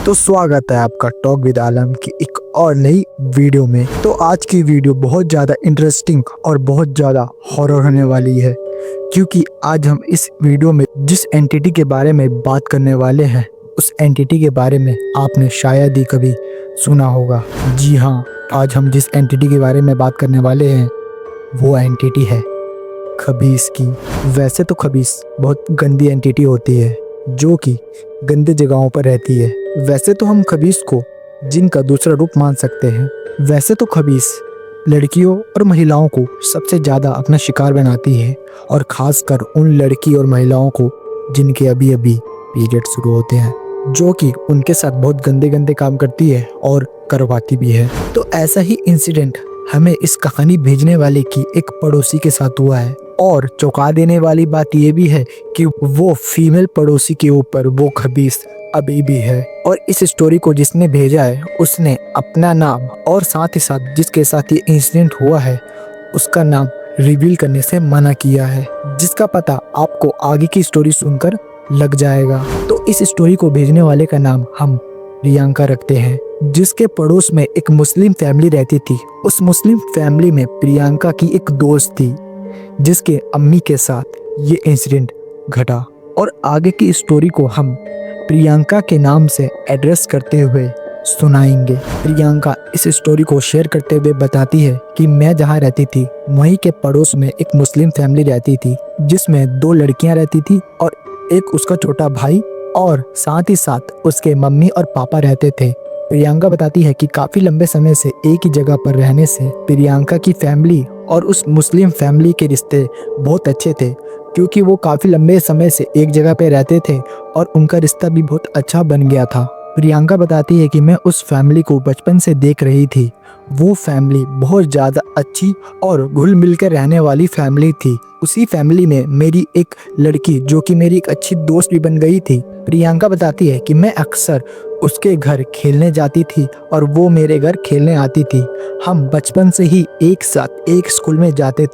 तो स्वागत है आपका टॉक विद आलम की एक और नई वीडियो में। तो आज की वीडियो बहुत ज़्यादा इंटरेस्टिंग और बहुत ज़्यादा हॉरर होने वाली है, क्योंकि आज हम इस वीडियो में जिस एंटिटी के बारे में बात करने वाले हैं उस एंटिटी के बारे में आपने शायद ही कभी सुना होगा। जी हाँ, आज हम जिस एंटिटी के बारे में बात करने वाले हैं वो एंटिटी है खबीस की। वैसे तो खबीस बहुत गंदी एंटिटी होती है जो कि गंदे जगहों पर रहती है। वैसे तो हम खबीस को जिन का दूसरा रूप मान सकते हैं। वैसे तो खबीस लड़कियों और महिलाओं को सबसे ज़्यादा अपना शिकार बनाती है, और ख़ासकर उन लड़की और महिलाओं को जिनके अभी अभी पीरियड शुरू होते हैं, जो कि उनके साथ बहुत गंदे गंदे काम करती है और करवाती भी है। तो ऐसा ही इंसिडेंट हमें इस कहानी भेजने वाले की एक पड़ोसी के साथ हुआ है। और चौंका देने वाली बात यह भी है कि वो फीमेल पड़ोसी के ऊपर वो खबीस अभी भी है। और इस स्टोरी को जिसने भेजा है उसने अपना नाम और साथ ही साथ जिसके साथ ये इंसिडेंट हुआ है उसका नाम रिवील करने से मना किया है, जिसका पता आपको आगे की स्टोरी सुनकर लग जाएगा। तो इस स्टोरी को भेजने वाले का नाम हम प्रियंका रखते हैं, जिसके पड़ोस में एक मुस्लिम फैमिली रहती थी। उस मुस्लिम फैमिली में प्रियंका की एक दोस्त थी जिसके अम्मी के साथ ये इंसिडेंट घटा। और आगे की स्टोरी को हम प्रियंका के नाम से एड्रेस करते हुए सुनाएंगे। प्रियंका इस स्टोरी को शेयर करते हुए बताती है कि मैं जहाँ रहती थी वहीं के पड़ोस में एक मुस्लिम फैमिली रहती थी, जिसमें 2 लड़कियां रहती थी और एक उसका छोटा भाई, और साथ ही साथ उसके मम्मी और पापा रहते थे। प्रियंका बताती है कि काफ़ी लंबे समय से एक ही जगह पर रहने से प्रियंका की फैमिली और उस मुस्लिम फैमिली के रिश्ते बहुत अच्छे थे, क्योंकि वो काफ़ी लंबे समय से एक जगह पे रहते थे और उनका रिश्ता भी बहुत अच्छा बन गया था। प्रियंका बताती है कि मैं उस फैमिली को बचपन से देख रही थी। वो फैमिली बहुत ज़्यादा अच्छी और घुल मिल कर रहने वाली फैमिली थी। उसी फैमिली में मेरी एक लड़की जो कि मेरी एक अच्छी दोस्त भी बन गई थी। प्रियंका बताती है कि मैं अक्सर उसके घर खेलने जाती थी और वो मेरे घर खेलने आती थी। हम बचपन से ही एक साथ एक स्कूल में जाते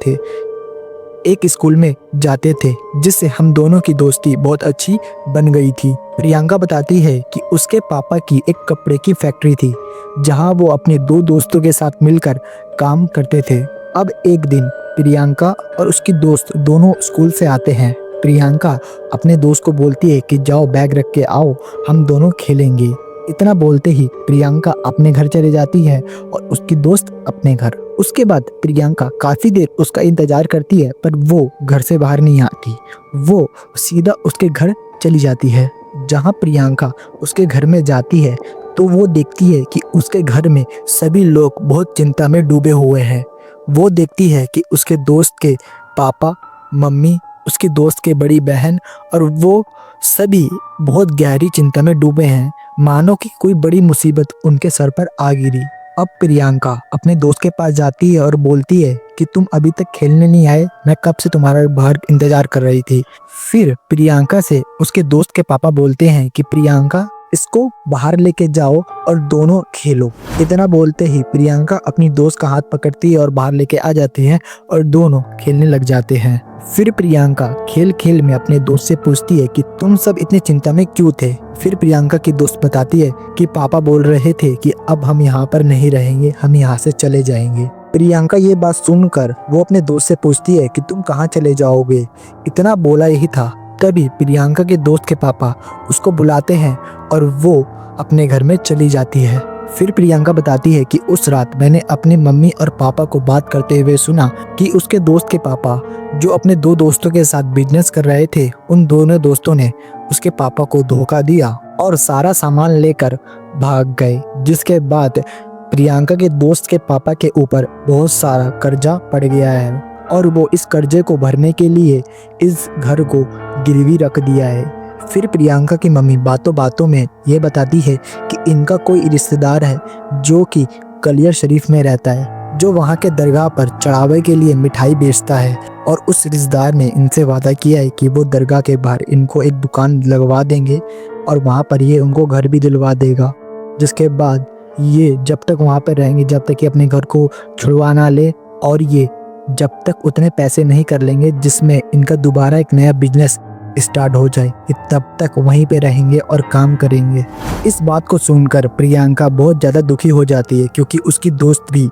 थे जिससे हम दोनों की दोस्ती बहुत अच्छी बन गई थी। प्रियंका बताती है कि उसके पापा की एक कपड़े की फैक्ट्री थी जहां वो अपने 2 दोस्तों के साथ मिलकर काम करते थे। अब एक दिन प्रियंका और उसकी दोस्त दोनों स्कूल से आते हैं। प्रियंका अपने दोस्त को बोलती है कि जाओ बैग रख के आओ, हम दोनों खेलेंगे। इतना बोलते ही प्रियंका अपने घर चले जाती है और उसकी दोस्त अपने घर। उसके बाद प्रियंका काफ़ी देर उसका इंतज़ार करती है, पर वो घर से बाहर नहीं आती। वो सीधा उसके घर चली जाती है। जहाँ प्रियंका उसके घर में जाती है तो वो देखती है कि उसके घर में सभी लोग बहुत चिंता में डूबे हुए हैं। वो देखती है कि उसके दोस्त के पापा, मम्मी, उसकी दोस्त के बड़ी बहन और वो सभी बहुत गहरी चिंता में डूबे हैं, मानो कि कोई बड़ी मुसीबत उनके सर पर आ गिरी। अब प्रियंका अपने दोस्त के पास जाती है और बोलती है कि तुम अभी तक खेलने नहीं आए, मैं कब से तुम्हारा बाहर इंतजार कर रही थी। फिर प्रियंका से उसके दोस्त के पापा बोलते हैं कि प्रियंका, इसको बाहर लेके जाओ और दोनों खेलो। इतना बोलते ही प्रियंका अपनी दोस्त का हाथ पकड़ती है और बाहर लेके आ जाती है और दोनों खेलने लग जाते हैं। फिर प्रियंका खेल खेल में अपने दोस्त से पूछती है कि तुम सब इतने चिंता में क्यों थे। फिर प्रियंका की दोस्त बताती है कि पापा बोल रहे थे कि अब हम यहाँ पर नहीं रहेंगे, हम यहाँ से चले जाएंगे। प्रियंका ये बात सुनकर वो अपने दोस्त से पूछती है कि तुम कहाँ चले जाओगे। इतना बोला यही था, तभी प्रियंका के दोस्त के पापा उसको बुलाते हैं और वो अपने घर में चली जाती है। फिर प्रियंका बताती है कि उस रात मैंने अपनी मम्मी और पापा को बात करते हुए सुना कि उसके दोस्त के पापा जो अपने 2 दोस्तों के साथ बिजनेस कर रहे थे, उन दोनों दोस्तों ने उसके पापा को धोखा दिया और सारा सामान लेकर भाग गए। जिसके बाद प्रियंका के दोस्त के पापा के ऊपर बहुत सारा कर्जा पड़ गया है और वो इस कर्जे को भरने के लिए इस घर को गिरवी रख दिया है। फिर प्रियंका की मम्मी बातों बातों में ये बताती है कि इनका कोई रिश्तेदार है जो कि कलियर शरीफ में रहता है, जो वहाँ के दरगाह पर चढ़ावे के लिए मिठाई बेचता है, और उस रिश्तेदार ने इनसे वादा किया है कि वो दरगाह के बाहर इनको एक दुकान लगवा देंगे और वहाँ पर ये उनको घर भी दिलवा देगा। जिसके बाद ये जब तक वहाँ पर रहेंगे, जब तक ये अपने घर को छुड़वा ना ले, और ये जब तक उतने पैसे नहीं कर लेंगे जिसमें इनका दोबारा एक नया बिजनेस स्टार्ट हो जाए, तब तक वहीं पे रहेंगे और काम करेंगे। इस बात को सुनकर प्रियंका बहुत ज़्यादा दुखी हो जाती है क्योंकि उसकी दोस्त भी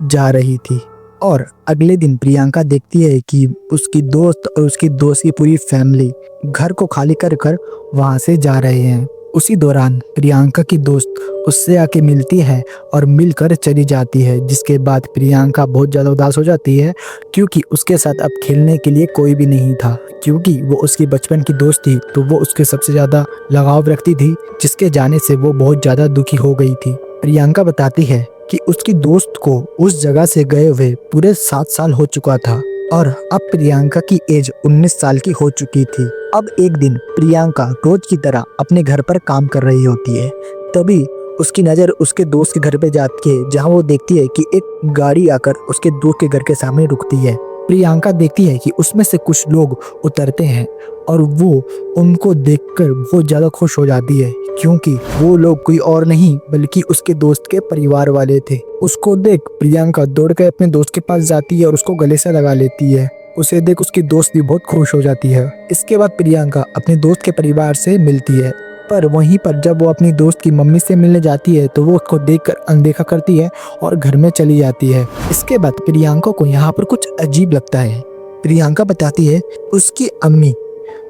जा रही थी। और अगले दिन प्रियंका देखती है कि उसकी दोस्त और उसकी दोस्त की पूरी फैमिली घर को खाली कर कर वहाँ से जा रहे हैं। उसी दौरान प्रियंका की दोस्त उससे आके मिलती है और मिलकर चली जाती है, जिसके बाद प्रियंका बहुत ज़्यादा उदास हो जाती है क्योंकि उसके साथ अब खेलने के लिए कोई भी नहीं था। क्योंकि वो उसकी बचपन की दोस्त थी तो वो उसके सबसे ज़्यादा लगाव रखती थी, जिसके जाने से वो बहुत ज़्यादा दुखी हो गई थी। प्रियंका बताती है कि उसकी दोस्त को उस जगह से गए हुए पूरे 7 साल हो चुका था और अब प्रियंका की एज 19 साल की हो चुकी थी। अब एक दिन प्रियंका रोज की तरह अपने घर पर काम कर रही होती है, तभी उसकी नज़र उसके दोस्त के घर पे जाती है, जहां वो देखती है कि एक गाड़ी आकर उसके दोस्त के घर के सामने रुकती है। प्रियंका देखती है कि उसमें से कुछ लोग उतरते हैं और वो उनको देखकर बहुत ज़्यादा खुश हो जाती है क्योंकि वो लोग कोई और नहीं बल्कि उसके दोस्त के परिवार वाले थे। उसको देख प्रियंका दौड़ कर अपने दोस्त के पास जाती है और उसको गले से लगा लेती है। उसे देख उसकी दोस्त भी बहुत खुश हो जाती है। इसके बाद प्रियंका अपने दोस्त के परिवार से मिलती है, पर वहीं पर जब वो अपनी दोस्त की मम्मी से मिलने जाती है तो वो उसको देखकर अनदेखा करती है और घर में चली जाती है। इसके बाद प्रियंका को यहाँ पर कुछ अजीब लगता है। प्रियंका बताती है उसकी अम्मी,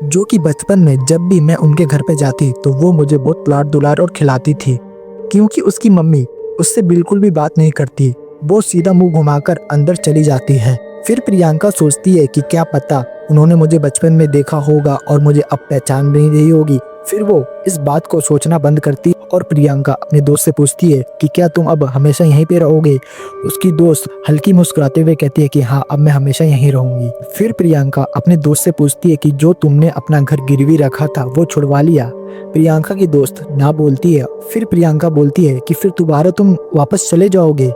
जो कि बचपन में जब भी मैं उनके घर पे जाती तो वो मुझे बहुत लाड दुलार और खिलाती थी, क्योंकि उसकी मम्मी उससे बिल्कुल भी बात नहीं करती, वो सीधा मुंह घुमाकर अंदर चली जाती है। फिर प्रियंका सोचती है कि क्या पता उन्होंने मुझे बचपन में देखा होगा और मुझे अब पहचान नहीं रही होगी। फिर वो इस बात को सोचना बंद करती और प्रियंका अपने दोस्त से पूछती है कि क्या तुम अब हमेशा यहीं पे रहोगे। उसकी दोस्त हल्की मुस्कुराते हुए कहती है कि हाँ, अब मैं हमेशा यहीं रहूंगी। फिर प्रियंका अपने दोस्त से पूछती है कि जो तुमने अपना घर गिरवी रखा था वो छुड़वा लिया। प्रियंका की दोस्त ना बोलती है। फिर प्रियंका बोलती है कि फिर दोबारा तुम वापस चले जाओगे।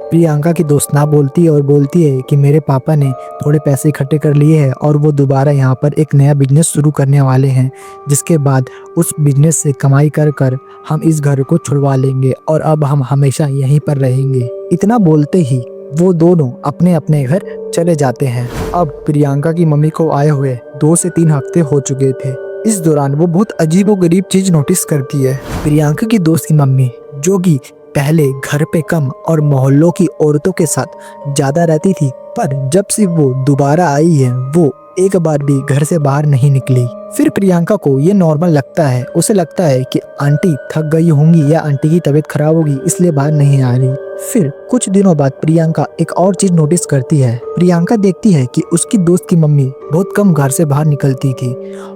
प्रियंका की दोस्त ना बोलती है और बोलती है कि मेरे पापा ने थोड़े पैसे इकट्ठे कर लिए हैं और वो दोबारा यहाँ पर एक नया बिजनेस शुरू करने वाले हैं, जिसके बाद उस बिजनेस से कमाई कर कर हम इस घर को छुड़वा लेंगे और अब हम हमेशा यहीं पर रहेंगे। इतना बोलते ही वो दोनों अपने अपने घर चले जाते हैं। अब प्रियंका की मम्मी को आए हुए 2 से 3 हफ्ते हो चुके थे। इस दौरान वो बहुत अजीबोगरीब चीज नोटिस करती है। प्रियंका की दोस्त की मम्मी, जो कि पहले घर पे कम और मोहल्लों की औरतों के साथ ज्यादा रहती थी, पर जब से वो दोबारा आई है वो एक बार भी घर से बाहर नहीं निकली। फिर प्रियंका को ये नॉर्मल लगता है। उसे लगता है कि आंटी थक गई होंगी या आंटी की तबीयत खराब होगी, इसलिए बाहर नहीं आ रही। फिर कुछ दिनों बाद प्रियंका एक और चीज नोटिस करती है। प्रियंका देखती है कि उसकी दोस्त की मम्मी बहुत कम घर से बाहर निकलती थी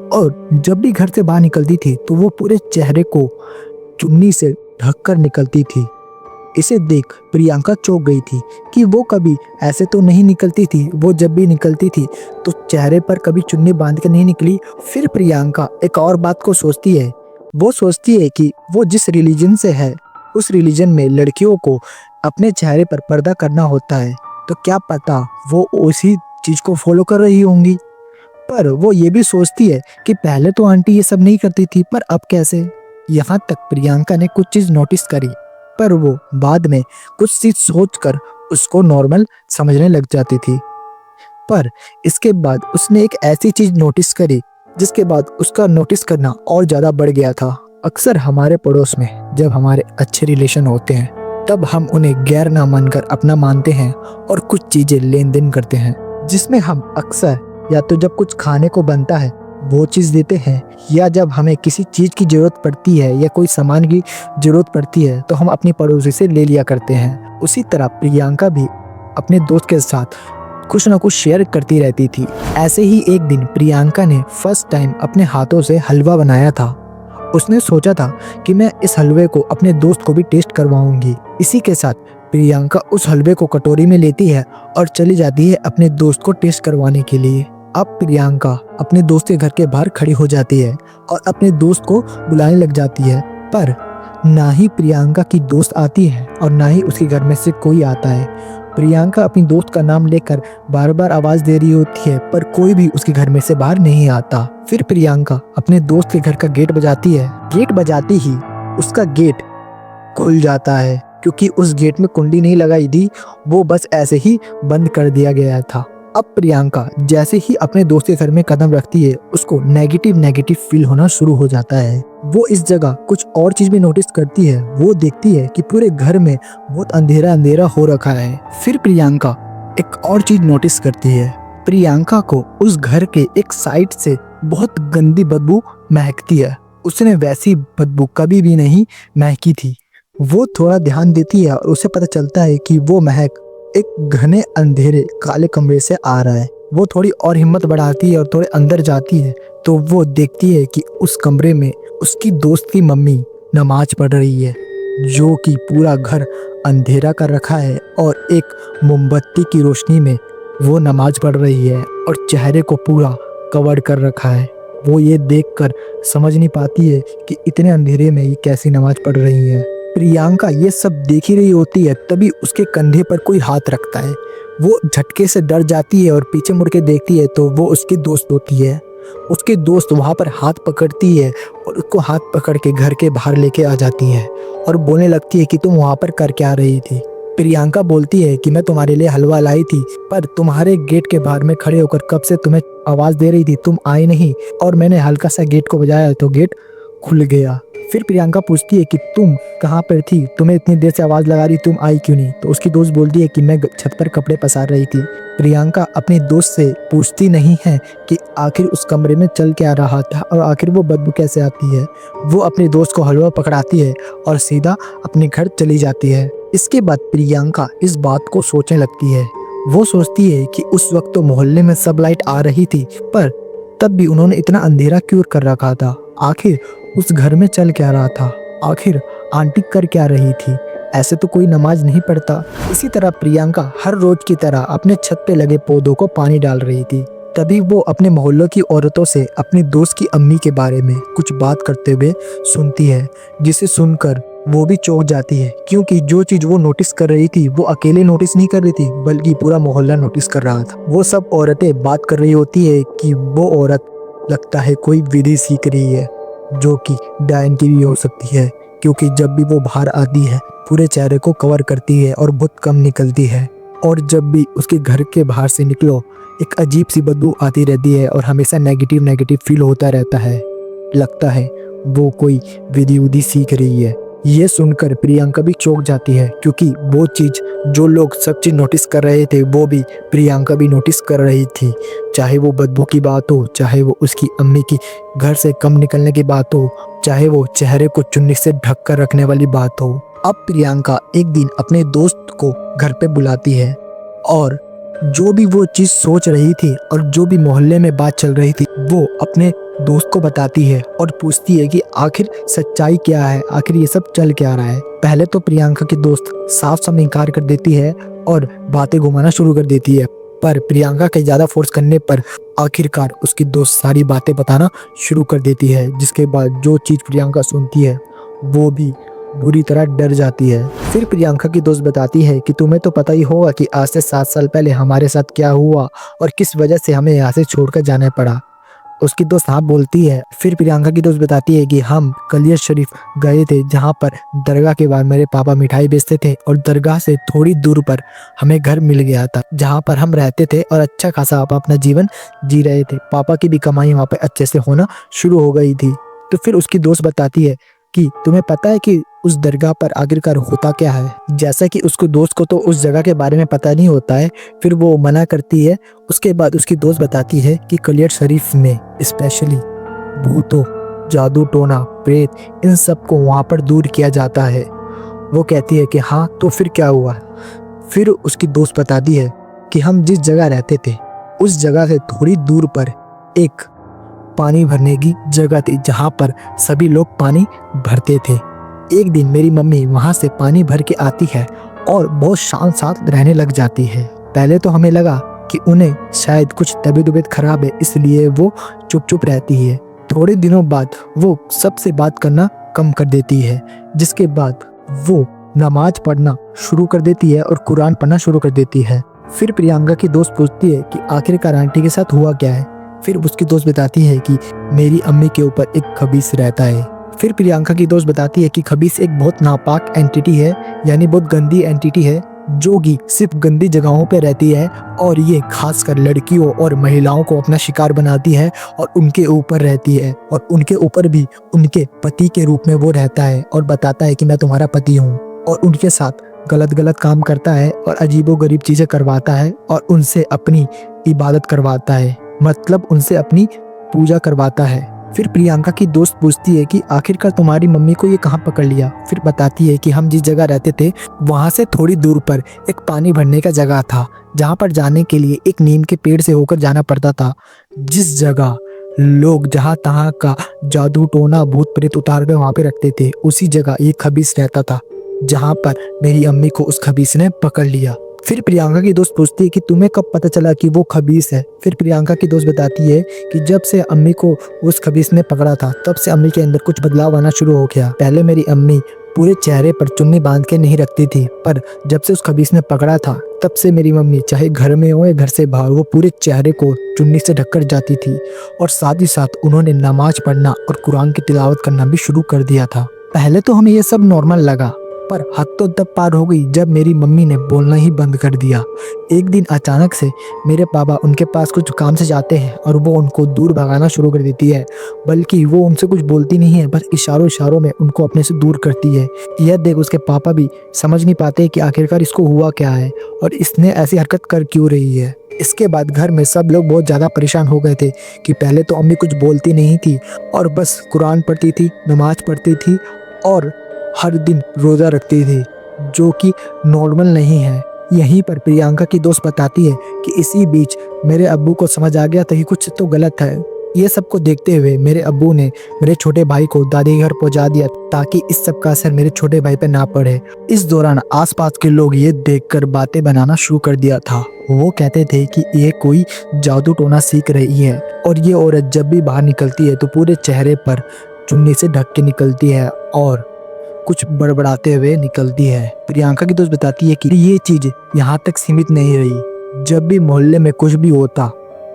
और जब भी घर से बाहर निकलती थी तो वो पूरे चेहरे को चुन्नी से ढककर निकलती थी। इसे देख प्रियंका चौंक गई थी कि वो कभी ऐसे तो नहीं निकलती थी। वो जब भी निकलती थी तो चेहरे पर कभी चुन्नी बांध कर नहीं निकली। फिर प्रियंका एक और बात को सोचती है। वो सोचती है कि वो जिस रिलीजन से है उस रिलीजन में लड़कियों को अपने चेहरे पर पर्दा करना होता है, तो क्या पता वो उसी चीज को फॉलो कर रही होंगी। पर वो ये भी सोचती है कि पहले तो आंटी ये सब नहीं करती थी, पर अब कैसे। यहाँ तक प्रियंका ने कुछ चीज नोटिस करी, पर वो बाद में कुछ चीज सोचकर उसको नॉर्मल समझने लग जाती थी। पर इसके बाद उसने एक ऐसी चीज नोटिस करी जिसके बाद उसका नोटिस करना और ज्यादा बढ़ गया था। अक्सर हमारे पड़ोस में जब हमारे अच्छे रिलेशन होते हैं तब हम उन्हें गैर ना मानकर अपना मानते हैं और कुछ चीजें लेन देन करते हैं, जिसमें हम अक्सर या तो जब कुछ खाने को बनता है वो चीज़ देते हैं, या जब हमें किसी चीज़ की ज़रूरत पड़ती है या कोई सामान की ज़रूरत पड़ती है तो हम अपनी पड़ोसी से ले लिया करते हैं। उसी तरह प्रियंका भी अपने दोस्त के साथ कुछ ना कुछ शेयर करती रहती थी। ऐसे ही एक दिन प्रियंका ने फर्स्ट टाइम अपने हाथों से हलवा बनाया था। उसने सोचा था कि मैं इस हलवे को अपने दोस्त को भी टेस्ट करवाऊंगी। इसी के साथ प्रियंका उस हलवे को कटोरी में लेती है और चली जाती है अपने दोस्त को टेस्ट करवाने के लिए। अब प्रियंका अपने दोस्त के घर के बाहर खड़ी हो जाती है और अपने दोस्त को बुलाने लग जाती है, पर ना ही प्रियंका की दोस्त आती है और ना ही उसके घर में से कोई आता है। प्रियंका अपनी दोस्त का नाम लेकर बार बार आवाज दे रही होती है, पर कोई भी उसके घर में से बाहर नहीं आता। फिर प्रियंका अपने दोस्त के घर का गेट बजाती है। गेट बजाते ही उसका गेट खुल जाता है, क्योंकि उस गेट में कुंडी नहीं लगाई थी, वो बस ऐसे ही बंद कर दिया गया था। अब प्रियंका जैसे ही अपने दोस्त के घर में कदम रखती है उसको नेगेटिव फील होना शुरू हो जाता है। वो इस जगह कुछ और चीज भी नोटिस करती है। वो देखती है कि पूरे घर में बहुत अंधेरा अंधेरा हो रखा है। फिर प्रियंका एक और चीज नोटिस करती है। प्रियंका को उस घर के एक साइड से बहुत गंदी बदबू महकती है। उसने वैसी बदबू कभी भी नहीं महकी थी। वो थोड़ा ध्यान देती है और उसे पता चलता है कि वो महक एक घने अंधेरे काले कमरे से आ रहा है। वो थोड़ी और हिम्मत बढ़ाती है और थोड़े अंदर जाती है तो वो देखती है कि उस कमरे में उसकी दोस्त की मम्मी नमाज पढ़ रही है, जो कि पूरा घर अंधेरा कर रखा है और एक मोमबत्ती की रोशनी में वो नमाज पढ़ रही है और चेहरे को पूरा कवर कर रखा है। वो ये देखकर समझ नहीं पाती है कि इतने अंधेरे में ये कैसी नमाज पढ़ रही है। प्रियंका ये सब देख ही रही होती है, तभी उसके कंधे पर कोई हाथ रखता है। वो झटके से डर जाती है और पीछे मुड़ के देखती है तो वो उसकी दोस्त होती है। उसकी दोस्त वहाँ पर हाथ पकड़ती है और उसको हाथ पकड़ के घर के बाहर लेके आ जाती है और बोलने लगती है कि तुम वहाँ पर कर क्या रही थी। प्रियंका बोलती है कि मैं तुम्हारे लिए हलवा लाई थी, पर तुम्हारे गेट के बाहर में खड़े होकर कब से तुम्हें आवाज दे रही थी, तुम आई नहीं और मैंने हल्का सा गेट को बजाया तो गेट खुल गया। फिर प्रियंका पूछती है कि तुम कहाँ पर थी, तुम्हें इतनी देर से आवाज लगा रही, तुम आई क्यों नहीं? तो उसकी दोस्त बोलती है कि मैं छत पर कपड़े पसार रही थी। प्रियंका अपनी दोस्त से पूछती नहीं है कि आखिर उस कमरे में चल क्या रहा था और आखिर वो बदबू कैसे आती है। वो अपनी दोस्त को हलवा पकड़ाती है और सीधा अपने घर चली जाती है। इसके बाद प्रियंका इस बात को सोचने लगती है। वो सोचती है कि उस वक्त तो मोहल्ले में सब लाइट आ रही थी, पर तब भी उन्होंने इतना अंधेरा क्यों कर रखा था? आखिर उस घर में चल क्या रहा था? आखिर आंटी कर क्या रही थी? ऐसे तो कोई नमाज नहीं पढ़ता। इसी तरह प्रियंका हर रोज की तरह अपने छत पे लगे पौधों को पानी डाल रही थी। तभी वो अपने मोहल्लों की औरतों से अपनी दोस्त की अम्मी के बारे में कुछ बात करते हुए सुनती है, जिसे सुनकर वो भी चौंक जाती है, क्योंकि जो चीज वो नोटिस कर रही थी वो अकेले नोटिस नहीं कर रही थी, बल्कि पूरा मोहल्ला नोटिस कर रहा था। वो सब औरतें बात कर रही होती है कि वो औरत लगता है कोई विधि सीख रही है, जो कि डायन की भी हो सकती है, क्योंकि जब भी वो बाहर आती है पूरे चेहरे को कवर करती है और बहुत कम निकलती है, और जब भी उसके घर के बाहर से निकलो एक अजीब सी बदबू आती रहती है और हमेशा नेगेटिव नेगेटिव फील होता रहता है। लगता है वो कोई विधि उधि सीख रही है। ये सुनकर प्रियंका भी चौंक जाती है, क्योंकि वो चीज जो लोग सब चीज नोटिस कर रहे थे वो भी प्रियंका भी नोटिस कर रही थी। चाहे वो बदबू की बात हो, चाहे वो उसकी अम्मी की घर से कम निकलने की बात हो, चाहे वो चेहरे को चुन्नी से ढक कर रखने वाली बात हो। अब प्रियंका एक दिन अपने दोस्त को घर पे बुलाती है और जो भी वो चीज सोच रही थी और जो भी मोहल्ले में बात चल रही थी वो अपने दोस्त को बताती है और पूछती है कि आखिर सच्चाई क्या है, आखिर ये सब चल क्या रहा है। पहले तो प्रियंका की दोस्त साफ साफ इनकार कर देती है और बातें घुमाना शुरू कर देती है, पर प्रियंका के ज्यादा फोर्स करने पर आखिरकार उसकी दोस्त सारी बातें बताना शुरू कर देती है, जिसके बाद जो चीज प्रियंका सुनती है वो भी बुरी तरह डर जाती है। फिर प्रियंका की दोस्त बताती है कि तुम्हें तो पता ही होगा कि आज से 7 साल पहले हमारे साथ क्या हुआ और किस वजह से हमें यहाँ से छोड़कर जाना पड़ा। उसकी दोस्त हाँ बोलती है। फिर प्रियंका की दोस्त बताती है कि हम कलियर शरीफ गए थे, जहाँ पर दरगाह के बाद मेरे पापा मिठाई बेचते थे और दरगाह से थोड़ी दूर पर हमें घर मिल गया था, जहाँ पर हम रहते थे और अच्छा खासा अपना जीवन जी रहे थे। पापा की भी कमाई वहाँ पे अच्छे से होना शुरू हो गई थी। तो फिर उसकी दोस्त बताती है कि तुम्हें पता है कि उस दरगाह पर आखिरकार होता क्या है? जैसा कि उसको दोस्त को तो उस जगह के बारे में पता नहीं होता है, फिर वो मना करती है। उसके बाद उसकी दोस्त बताती है कि कलियर शरीफ में स्पेशली भूतों, जादू टोना, प्रेत, इन सब को वहाँ पर दूर किया जाता है। वो कहती है कि हाँ, तो फिर क्या हुआ? फिर उसकी दोस्त बताती है कि हम जिस जगह रहते थे उस जगह से थोड़ी दूर पर एक पानी भरने की जगह थी, जहाँ पर सभी लोग पानी भरते थे। एक दिन मेरी मम्मी वहाँ से पानी भर के आती है और बहुत शांत साथ रहने लग जाती है। पहले तो हमें लगा कि उन्हें शायद कुछ तबीयत खराब है, इसलिए वो चुप चुप रहती है। थोड़े दिनों बाद वो सबसे बात करना कम कर देती है, जिसके बाद वो नमाज पढ़ना शुरू कर देती है और कुरान पढ़ना शुरू कर देती है। फिर प्रियंका की दोस्त पूछती है कि आखिरकार आंटी के साथ हुआ क्या है। फिर उसकी दोस्त बताती है कि मेरी अम्मी के ऊपर एक खबीस रहता है। फिर प्रियंका की दोस्त बताती है कि खबीस एक बहुत नापाक एंटिटी है, यानी बहुत गंदी एंटिटी है, जो कि सिर्फ गंदी जगहों पे रहती है और ये खासकर लड़कियों और महिलाओं को अपना शिकार बनाती है और उनके ऊपर रहती है और उनके ऊपर भी उनके पति के रूप में वो रहता है और बताता है कि मैं तुम्हारा पति हूँ, और उनके साथ गलत गलत काम करता है और अजीबोगरीब चीजें करवाता है और उनसे अपनी इबादत करवाता है, मतलब उनसे अपनी पूजा करवाता है। फिर प्रियंका की दोस्त पूछती है कि आखिरकार तुम्हारी मम्मी को ये कहाँ पकड़ लिया। फिर बताती है कि हम जिस जगह रहते थे वहाँ से थोड़ी दूर पर एक पानी भरने का जगह था, जहाँ पर जाने के लिए एक नीम के पेड़ से होकर जाना पड़ता था। जिस जगह लोग जहाँ तहाँ का जादू टोना भूत प्रेत उतार कर वहाँ पे रखते थे, उसी जगह ये खबीस रहता था, जहाँ पर मेरी अम्मी को उस खबीस ने पकड़ लिया। फिर प्रियंका की दोस्त पूछती है कि तुम्हें कब पता चला कि वो खबीस है। फिर प्रियंका की दोस्त बताती है कि जब से अम्मी को उस खबीस ने पकड़ा था तब से अम्मी के अंदर कुछ बदलाव आना शुरू हो गया। पहले मेरी अम्मी पूरे चेहरे पर चुन्नी बांध के नहीं रखती थी, पर जब से उस खबीस ने पकड़ा था तब से मेरी मम्मी चाहे घर में हो या घर से बाहर, वो पूरे चेहरे को चुन्नी से ढककर जाती थी और साथ ही साथ उन्होंने नमाज पढ़ना और कुरान की तिलावत करना भी शुरू कर दिया था। पहले तो हमें ये सब नॉर्मल लगा, पर हद तो तब पार हो गई जब मेरी मम्मी ने बोलना ही बंद कर दिया। एक दिन अचानक से मेरे पापा उनके पास कुछ काम से जाते हैं और वो उनको दूर भगाना शुरू कर देती है, बल्कि वो उनसे कुछ बोलती नहीं है, बस इशारों इशारों में उनको अपने से दूर करती है। यह देख उसके पापा भी समझ नहीं पाते कि आखिरकार इसको हुआ क्या है और इसने ऐसी हरकत कर क्यों रही है। इसके बाद घर में सब लोग बहुत ज़्यादा परेशान हो गए थे कि पहले तो अम्मी कुछ बोलती नहीं थी और बस कुरान पढ़ती थी, नमाज पढ़ती थी और हर दिन रोज़ा रखती थी, जो कि नॉर्मल नहीं है। यहीं पर प्रियंका की दोस्त बताती है कि इसी बीच मेरे अब्बू को समझ आ गया था कि कुछ तो गलत है। ये सब को देखते हुए मेरे अब्बू ने मेरे छोटे भाई को दादी के घर पहुंचा दिया ताकि इस सब का असर मेरे छोटे भाई पे ना पड़े। इस दौरान आसपास के लोग ये देखकर बातें बनाना शुरू कर दिया था। वो कहते थे कि ये कोई जादू टोना सीख रही है और ये औरत जब भी बाहर निकलती है तो पूरे चेहरे पर चुन्नी से ढक के निकलती है और कुछ बड़बड़ाते हुए निकलती है। प्रियंका की दोस्त बताती है कि ये चीज यहाँ तक सीमित नहीं रही। जब भी मोहल्ले में कुछ भी होता,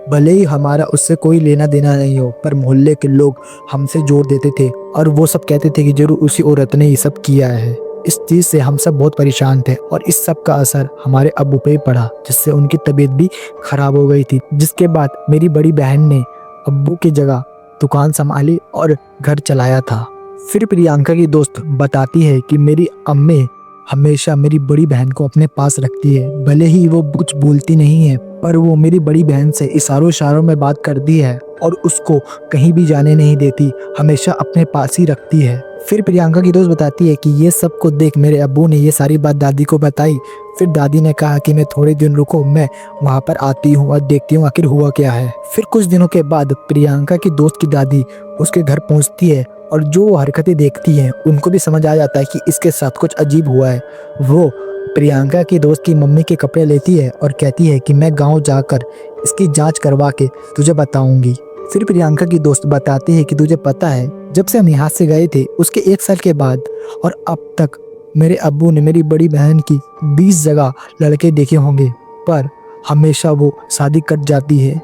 भले ही हमारा उससे कोई लेना देना नहीं हो, पर मोहल्ले के लोग हमसे जोड़ देते थे और वो सब कहते थे कि जरूर उसी औरत ने ये सब किया है। इस चीज से हम सब बहुत परेशान थे और इस सब का असर हमारे अब्बू पे ही पड़ा, जिससे उनकी तबीयत भी खराब हो गई थी। जिसके बाद मेरी बड़ी बहन ने अब्बू की जगह दुकान संभाली और घर चलाया था। फिर प्रियंका की दोस्त बताती है कि मेरी अम्मी हमेशा मेरी बड़ी बहन को अपने पास रखती है, भले ही वो कुछ बोलती नहीं है, पर वो मेरी बड़ी बहन से इशारों इशारों में बात करती है और उसको कहीं भी जाने नहीं देती, हमेशा अपने पास ही रखती है। फिर प्रियंका की दोस्त बताती है कि ये सब को देख मेरे अब्बू ने ये सारी बात दादी को बताई। फिर दादी ने कहा कि मैं थोड़े दिन रुको, मैं वहाँ पर आती हूँ और देखती हूँ आखिर हुआ क्या है। फिर कुछ दिनों के बाद प्रियंका की दोस्त की दादी उसके घर पहुँचती है और जो हरकतें देखती हैं उनको भी समझ आ जाता है कि इसके साथ कुछ अजीब हुआ है। वो प्रियंका की दोस्त की मम्मी के कपड़े लेती है और कहती है कि मैं गांव जाकर इसकी जांच करवा के तुझे बताऊंगी। फिर प्रियंका की दोस्त बताती है कि तुझे पता है, जब से हम यहाँ से गए थे उसके 1 साल के बाद और अब तक मेरे अब्बू ने मेरी बड़ी बहन की 20 जगह लड़के देखे होंगे, पर हमेशा वो शादी कट जाती है।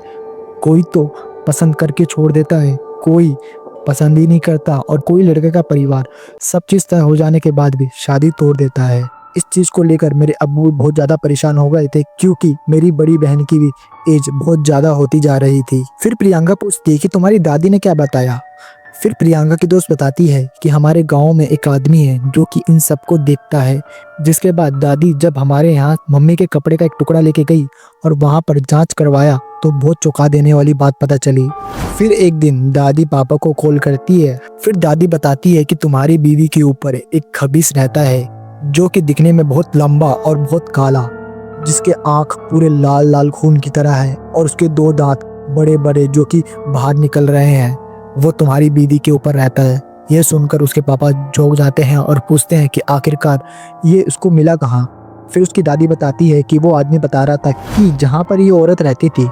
कोई तो पसंद करके छोड़ देता है, कोई पसंद ही नहीं करता और कोई लड़के का परिवार सब चीज़ तय हो जाने के बाद भी शादी तोड़ देता है। इस चीज़ को लेकर मेरे अब्बू बहुत ज़्यादा परेशान हो गए थे, क्योंकि मेरी बड़ी बहन की भी एज बहुत ज़्यादा होती जा रही थी। फिर प्रियंका पूछती है कि तुम्हारी दादी ने क्या बताया। फिर प्रियंका की दोस्त बताती है कि हमारे गांव में एक आदमी है जो कि इन सबको देखता है। जिसके बाद दादी जब हमारे यहाँ मम्मी के कपड़े का एक टुकड़ा लेके गई और वहाँ पर जांच करवाया तो बहुत चौंका देने वाली बात पता चली। फिर एक दिन दादी पापा को कॉल करती है। फिर दादी बताती है कि तुम्हारी बीवी के ऊपर एक खबीस रहता है जो कि दिखने में बहुत लंबा और बहुत काला, जिसके आँख पूरे लाल लाल खून की तरह है और उसके 2 दांत बड़े बड़े जो कि बाहर निकल रहे हैं। वो तुम्हारी बीवी के ऊपर रहता है। यह सुनकर उसके पापा चौंक जाते हैं और पूछते हैं कि आखिरकार ये उसको मिला कहाँ। फिर उसकी दादी बताती है कि वो आदमी बता रहा था कि जहाँ पर ये औरत रहती थी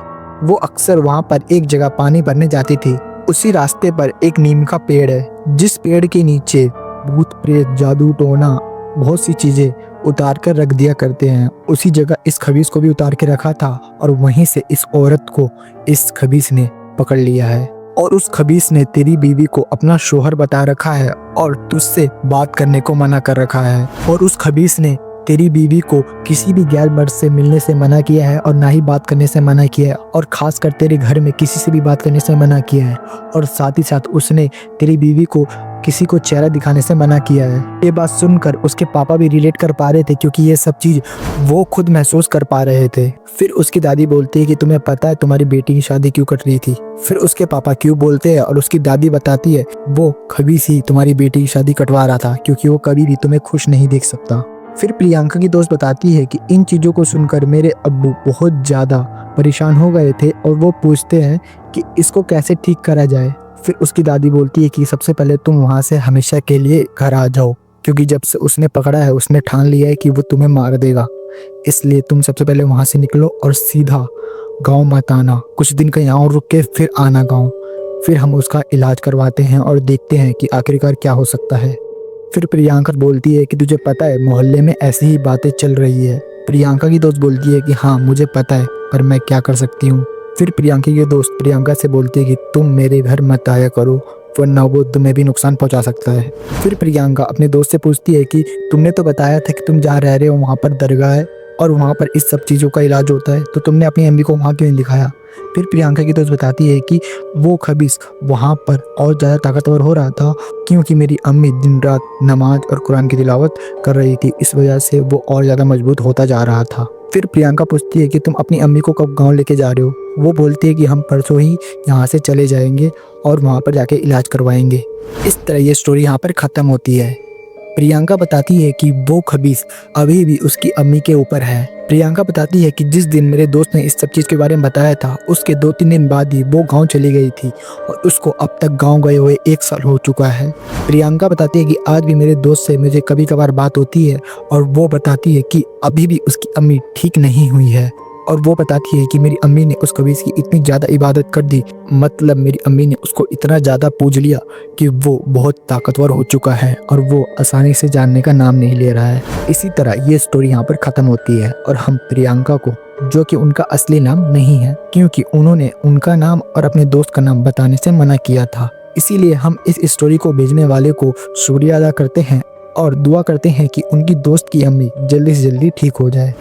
वो अक्सर वहाँ पर एक जगह पानी भरने जाती थी। उसी रास्ते पर एक नीम का पेड़ है, जिस पेड़ के नीचे भूत प्रेत जादू टोना बहुत सी चीजें उतार कर रख दिया करते हैं। उसी जगह इस खबीस को भी उतार के रखा था और वहीं से इस औरत को इस खबीस ने पकड़ लिया है और उस खबीस ने तेरी बीवी को अपना शोहर बता रखा है और तुझसे बात करने को मना कर रखा है और उस खबीस ने तेरी बीवी को किसी भी गैर मर्द से मिलने से मना किया है और ना ही बात करने से मना किया है, और खासकर तेरे घर में किसी से भी बात करने से मना किया है, और साथ ही साथ उसने तेरी बीवी को किसी को चेहरा दिखाने से मना किया है। ये बात सुनकर उसके पापा भी रिलेट कर पा रहे थे, क्योंकि ये सब चीज़ वो खुद महसूस कर पा रहे थे। फिर उसकी दादी बोलती है कि तुम्हें पता है तुम्हारी बेटी की शादी क्यों कट रही थी? फिर उसके पापा क्यों बोलते हैं और उसकी दादी बताती है वो खबीस ही तुम्हारी बेटी की शादी कटवा रहा था, क्योंकि वो कभी भी तुम्हें खुश नहीं देख सकता। फिर प्रियंका की दोस्त बताती है कि इन चीज़ों को सुनकर मेरे अब्बू बहुत ज़्यादा परेशान हो गए थे और वो पूछते हैं कि इसको कैसे ठीक करा जाए। फिर उसकी दादी बोलती है कि सबसे पहले तुम वहाँ से हमेशा के लिए घर आ जाओ, क्योंकि जब से उसने पकड़ा है उसने ठान लिया है कि वो तुम्हें मार देगा, इसलिए तुम सबसे पहले वहाँ से निकलो और सीधा गांव मत आना, कुछ दिन कहीं और रुक के फिर आना गांव। फिर हम उसका इलाज करवाते हैं और देखते हैं कि आखिरकार क्या हो सकता है। फिर प्रियंका बोलती है कि तुझे पता है मोहल्ले में ऐसी ही बातें चल रही है। प्रियंका की दोस्त बोलती है कि हाँ मुझे पता है, पर मैं क्या कर सकती हूँ। फिर प्रियंका की दोस्त प्रियंका से बोलती है कि तुम मेरे घर मत आया करो, वरना वो तुम्हें भी नुकसान पहुंचा सकता है। फिर प्रियंका अपने दोस्त से पूछती है कि तुमने तो बताया था कि तुम जहाँ रह रहे हो वहाँ पर दरगाह है और वहाँ पर इस सब चीज़ों का इलाज होता है, तो तुमने अपनी अम्मी को वहाँ क्यों नहीं दिखाया? फिर प्रियंका की दोस्त बताती है कि वो खबीस वहाँ पर और ज़्यादा ताकतवर हो रहा था, क्योंकि मेरी अम्मी दिन रात नमाज और कुरान की तिलावत कर रही थी, इस वजह से वो और ज़्यादा मजबूत होता जा रहा था। फिर प्रियंका पूछती है कि तुम अपनी अम्मी को कब गांव लेके जा रहे हो? वो बोलती है कि हम परसों ही यहाँ से चले जाएंगे और वहाँ पर जाके इलाज करवाएंगे। इस तरह ये स्टोरी यहाँ पर ख़त्म होती है। प्रियंका बताती है कि वो खबीस अभी भी उसकी अम्मी के ऊपर है। प्रियंका बताती है कि जिस दिन मेरे दोस्त ने इस सब चीज़ के बारे में बताया था, उसके 2-3 दिन बाद ही वो गांव चली गई थी और उसको अब तक गांव गए हुए 1 साल हो चुका है। प्रियंका बताती है कि आज भी मेरे दोस्त से मुझे कभी कभार बात होती है और वो बताती है कि अभी भी उसकी अम्मी ठीक नहीं हुई है, और वो बताती है कि मेरी अम्मी ने उस खबीस की इतनी ज़्यादा इबादत कर दी, मतलब मेरी अम्मी ने उसको इतना ज़्यादा पूज लिया कि वो बहुत ताकतवर हो चुका है और वो आसानी से जानने का नाम नहीं ले रहा है। इसी तरह ये स्टोरी यहाँ पर ख़त्म होती है और हम प्रियंका को, जो कि उनका असली नाम नहीं है, क्योंकि उन्होंने उनका नाम और अपने दोस्त का नाम बताने से मना किया था, इसीलिए हम इस स्टोरी को भेजने वाले को शुक्रिया अदा करते हैं और दुआ करते हैं कि उनकी दोस्त की अम्मी जल्दी से जल्दी ठीक हो जाए।